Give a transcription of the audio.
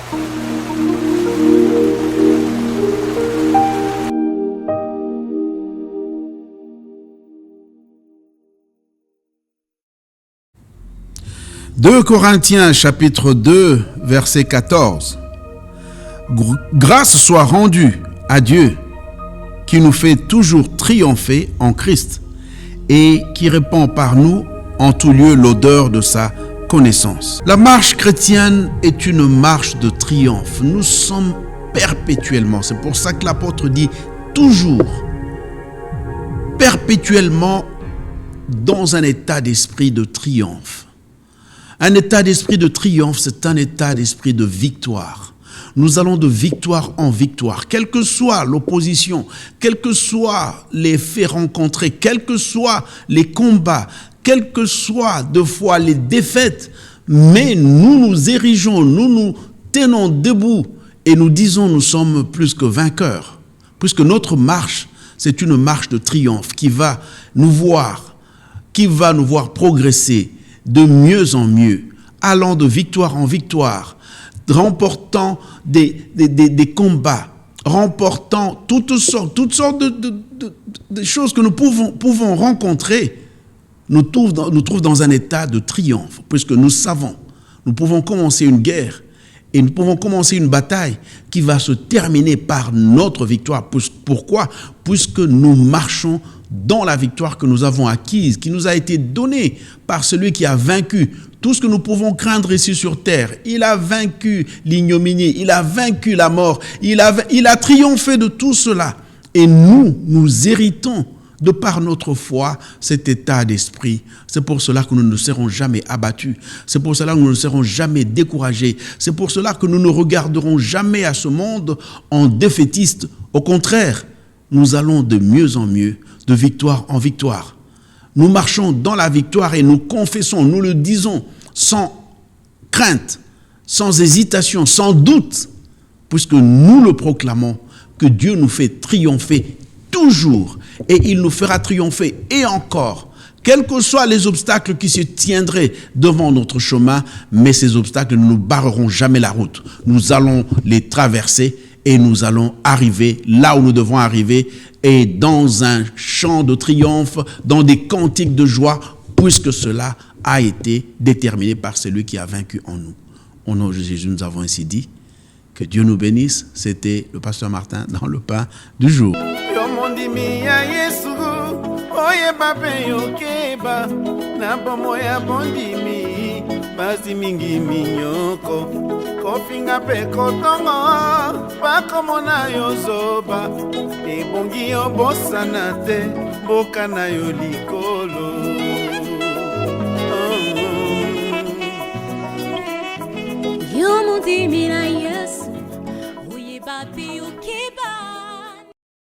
« 2 Corinthiens chapitre 2 verset 14. Grâce soit rendue à Dieu qui nous fait toujours triompher en Christ et qui répand par nous en tout lieu l'odeur de sa connaissance. » La marche chrétienne est une marche de triomphe. Nous sommes perpétuellement, c'est pour ça que l'apôtre dit toujours, perpétuellement dans un état d'esprit de triomphe. Un état d'esprit de triomphe, c'est un état d'esprit de victoire. Nous allons de victoire en victoire, quelle que soit l'opposition, quels que soient les faits rencontrés, quels que soient les combats, quelles que soient de fois les défaites, mais nous nous érigeons, nous nous tenons debout et nous disons nous sommes plus que vainqueurs, puisque notre marche, c'est une marche de triomphe qui va nous voir progresser de mieux en mieux, allant de victoire en victoire, remportant des combats, remportant toutes sortes de choses que nous pouvons rencontrer, nous trouvent dans un état de triomphe, puisque nous savons, nous pouvons commencer une guerre et nous pouvons commencer une bataille qui va se terminer par notre victoire. Pourquoi ? Puisque nous marchons dans la victoire que nous avons acquise, qui nous a été donnée par celui qui a vaincu tout ce que nous pouvons craindre ici sur terre. Il a vaincu l'ignominie, il a vaincu la mort, il a triomphé de tout cela. Et nous héritons de par notre foi cet état d'esprit. C'est pour cela que nous ne serons jamais abattus. C'est pour cela que nous ne serons jamais découragés. C'est pour cela que nous ne regarderons jamais à ce monde en défaitiste. Au contraire, nous allons de mieux en mieux, de victoire en victoire. Nous marchons dans la victoire et nous confessons, nous le disons sans crainte, sans hésitation, sans doute, puisque nous le proclamons, que Dieu nous fait triompher toujours et il nous fera triompher et encore, quels que soient les obstacles qui se tiendraient devant notre chemin, mais ces obstacles ne nous barreront jamais la route. Nous allons les traverser et nous allons arriver là où nous devons arriver et dans un chant de triomphe, dans des cantiques de joie, puisque cela a été déterminé par celui qui a vaincu en nous. Au nom de Jésus, nous avons ainsi dit. Que Dieu nous bénisse. C'était le pasteur Martin dans le pain du jour. Yo mundi mina Yesu, uye babi uke